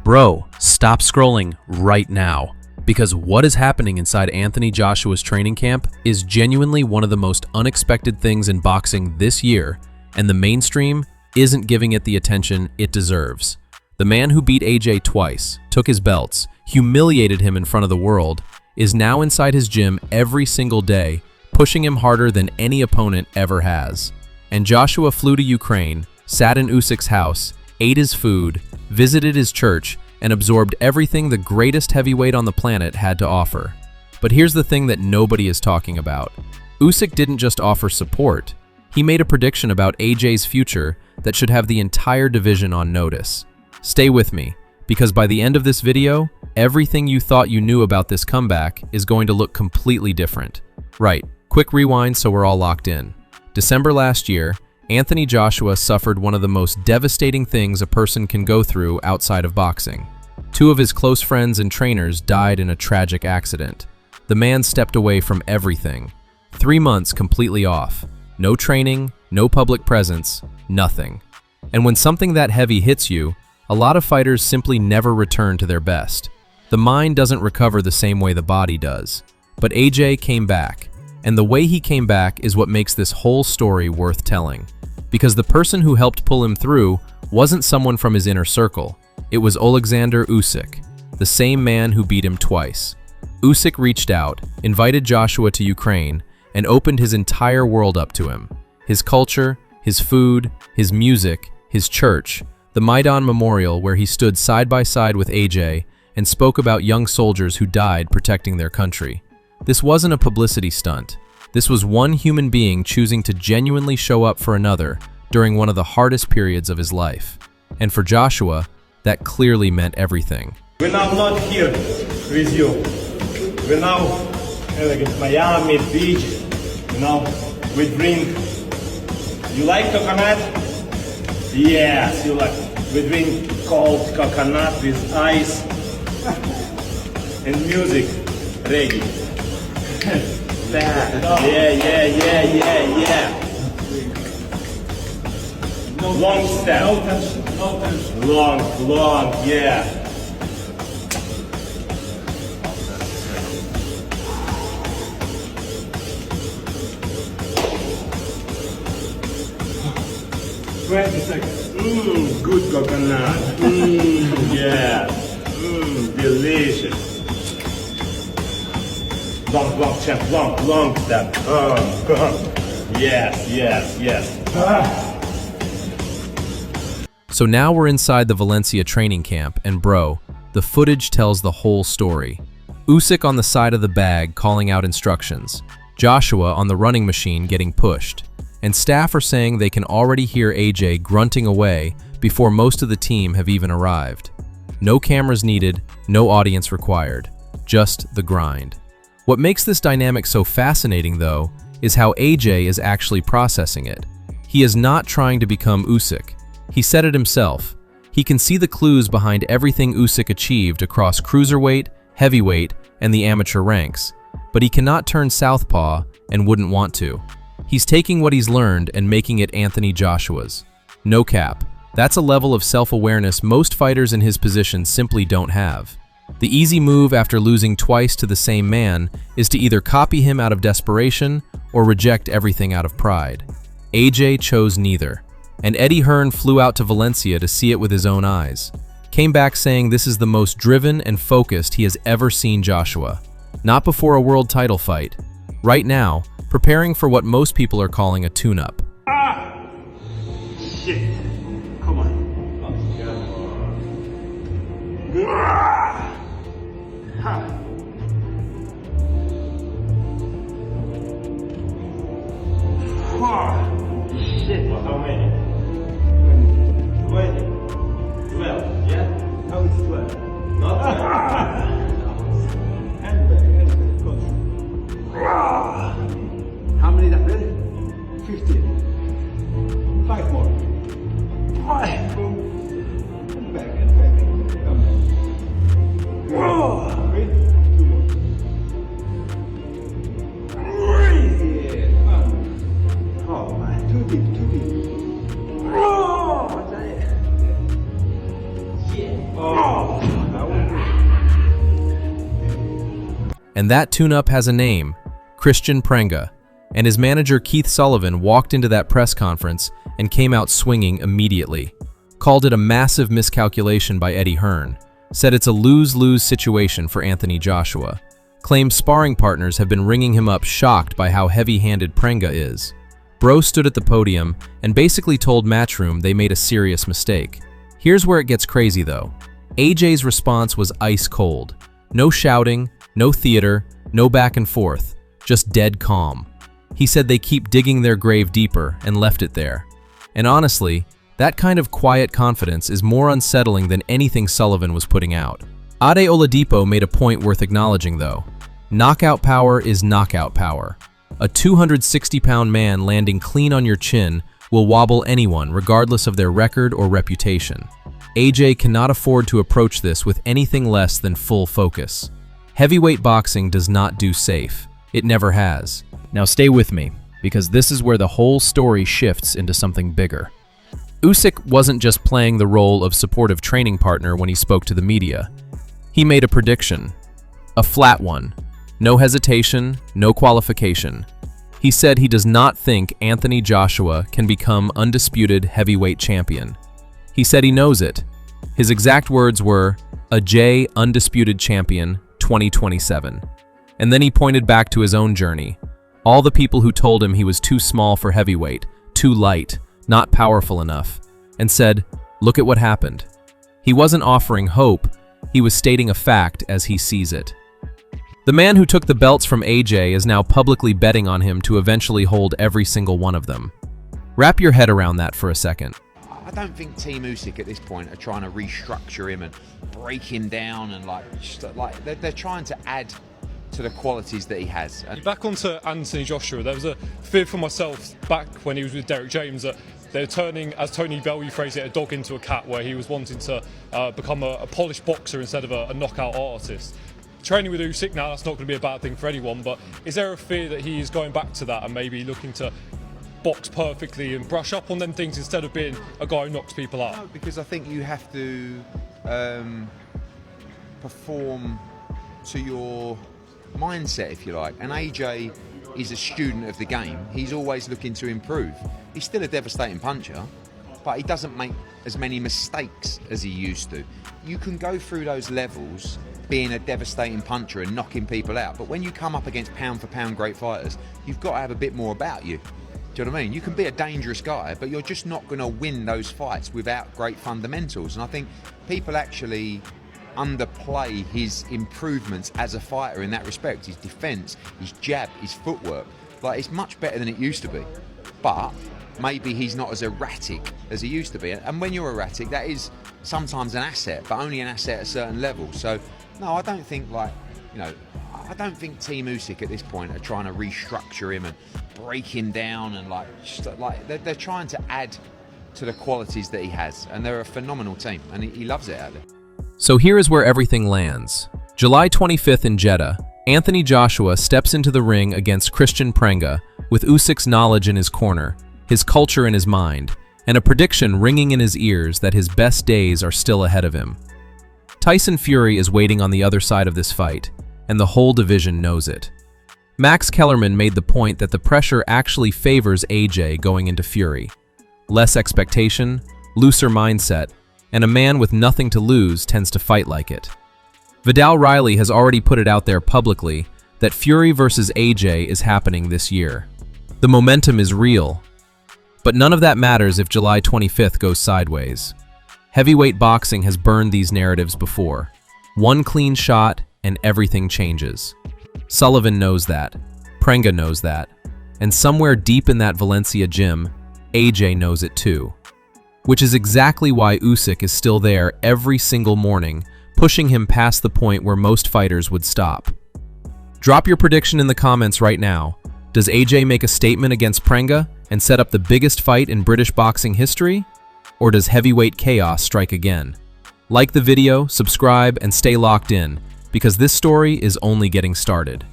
Bro, stop scrolling right now, because what is happening inside Anthony Joshua's training camp is genuinely one of the most unexpected things in boxing this year, and the mainstream isn't giving it the attention it deserves. The man who beat AJ twice, took his belts, humiliated him in front of the world, is now inside his gym every single day, pushing him harder than any opponent ever has. And Joshua flew to Ukraine, sat in Usyk's house, ate his food, visited his church, and absorbed everything the greatest heavyweight on the planet had to offer. But here's the thing that nobody is talking about. Usyk didn't just offer support. He made a prediction about AJ's future that should have the entire division on notice. Stay with me, because by the end of this video, everything you thought you knew about this comeback is going to look completely different. Right, quick rewind so we're all locked in. December last year, Anthony Joshua suffered one of the most devastating things a person can go through outside of boxing. Two of his close friends and trainers died in a tragic accident. The man stepped away from everything. 3 months completely off. No training, no public presence, nothing. And when something that heavy hits you, a lot of fighters simply never return to their best. The mind doesn't recover the same way the body does. But AJ came back, and the way he came back is what makes this whole story worth telling. Because the person who helped pull him through wasn't someone from his inner circle. It was Oleksandr Usyk, the same man who beat him twice. Usyk reached out, invited Joshua to Ukraine, and opened his entire world up to him. His culture, his food, his music, his church, the Maidan Memorial where he stood side by side with AJ and spoke about young soldiers who died protecting their country. This wasn't a publicity stunt. This was one human being choosing to genuinely show up for another during one of the hardest periods of his life. And for Joshua, that clearly meant everything. We're now not here with you. We're now in Miami Beach. You know, we drink. You like coconut? Yes, you like. We drink cold coconut with ice and music. Reggae. Yeah. Long step. No tension. Long, yeah. Good coconut. Yeah. Delicious. Long step, long step. Yes. So now we're inside the Valencia training camp, and bro, the footage tells the whole story. Usyk on the side of the bag calling out instructions, Joshua on the running machine getting pushed, and staff are saying they can already hear AJ grunting away before most of the team have even arrived. No cameras needed, no audience required, just the grind. What makes this dynamic so fascinating, though, is how AJ is actually processing it. He is not trying to become Usyk. He said it himself. He can see the clues behind everything Usyk achieved across cruiserweight, heavyweight, and the amateur ranks, but he cannot turn southpaw and wouldn't want to. He's taking what he's learned and making it Anthony Joshua's. No cap. That's a level of self-awareness most fighters in his position simply don't have. The easy move after losing twice to the same man is to either copy him out of desperation or reject everything out of pride. AJ chose neither, and Eddie Hearn flew out to Valencia to see it with his own eyes. Came back saying this is the most driven and focused he has ever seen Joshua. Not before a world title fight. Right now, preparing for what most people are calling a tune-up. Shit. Come on. Shit. How many? 20. 12, yeah? How is 12? Not 12. Handbag, coach. How many that ready? 15. 5 more. Handbag. Come on. Wait. 2 more. Yeah. Oh man, too deep. Oh, what's that? Yeah. Oh. And that tune-up has a name, Kristian Prenga, and his manager Keith Sullivan walked into that press conference and came out swinging immediately, called it a massive miscalculation by Eddie Hearn, said it's a lose-lose situation for Anthony Joshua, claimed sparring partners have been ringing him up shocked by how heavy-handed Prenga is. Bro stood at the podium and basically told Matchroom they made a serious mistake. Here's where it gets crazy though. AJ's response was ice cold. No shouting, no theater, no back and forth, just dead calm. He said they keep digging their grave deeper and left it there. And honestly, that kind of quiet confidence is more unsettling than anything Sullivan was putting out. Ade Oladipo made a point worth acknowledging though. Knockout power is knockout power. A 260-pound man landing clean on your chin will wobble anyone regardless of their record or reputation. AJ cannot afford to approach this with anything less than full focus. Heavyweight boxing does not do safe. It never has. Now stay with me, because this is where the whole story shifts into something bigger. Usyk wasn't just playing the role of supportive training partner when he spoke to the media. He made a prediction. A flat one. No hesitation, no qualification. He said he does not think Anthony Joshua can become undisputed heavyweight champion. He said he knows it. His exact words were, AJ undisputed champion 2027. And then he pointed back to his own journey. All the people who told him he was too small for heavyweight, too light, not powerful enough, and said, look at what happened. He wasn't offering hope, he was stating a fact as he sees it. The man who took the belts from AJ is now publicly betting on him to eventually hold every single one of them. Wrap your head around that for a second. I don't think Team Usyk at this point are trying to restructure him and break him down and they're trying to add to the qualities that he has. Back onto Anthony Joshua, there was a fear for myself back when he was with Derek James that they were turning, as Tony Bellew phrased it, a dog into a cat, where he was wanting to become a polished boxer instead of a knockout artist. Training with Usyk now, that's not going to be a bad thing for anyone, but is there a fear that he is going back to that and maybe looking to box perfectly and brush up on them things instead of being a guy who knocks people out? No, because I think you have to perform to your mindset, if you like. And AJ is a student of the game. He's always looking to improve. He's still a devastating puncher, but he doesn't make as many mistakes as he used to. You can go through those levels being a devastating puncher and knocking people out, but when you come up against pound for pound great fighters, you've got to have a bit more about you. Do you know what I mean? You can be a dangerous guy, but you're just not going to win those fights without great fundamentals. And I think people actually underplay his improvements as a fighter in that respect. His defence, his jab, his footwork. Like, it's much better than it used to be. But maybe he's not as erratic as he used to be. And when you're erratic, that is sometimes an asset, but only an asset at a certain level. So, no, I don't think, I don't think Team Usyk at this point are trying to restructure him and break him down and they're trying to add to the qualities that he has. And they're a phenomenal team, and he loves it out there. So here is where everything lands. July 25th in Jeddah, Anthony Joshua steps into the ring against Kristian Prenga with Usyk's knowledge in his corner, his culture in his mind, and a prediction ringing in his ears that his best days are still ahead of him. Tyson Fury is waiting on the other side of this fight, and the whole division knows it. Max Kellerman made the point that the pressure actually favors AJ going into Fury. Less expectation, looser mindset, and a man with nothing to lose tends to fight like it. Vidal Riley has already put it out there publicly that Fury versus AJ is happening this year. The momentum is real, but none of that matters if July 25th goes sideways. Heavyweight boxing has burned these narratives before. One clean shot and everything changes. Sullivan knows that, Prenga knows that, and somewhere deep in that Valencia gym, AJ knows it too. Which is exactly why Usyk is still there every single morning, pushing him past the point where most fighters would stop. Drop your prediction in the comments right now. Does AJ make a statement against Prenga and set up the biggest fight in British boxing history? Or does heavyweight chaos strike again? Like the video, subscribe, and stay locked in, because this story is only getting started.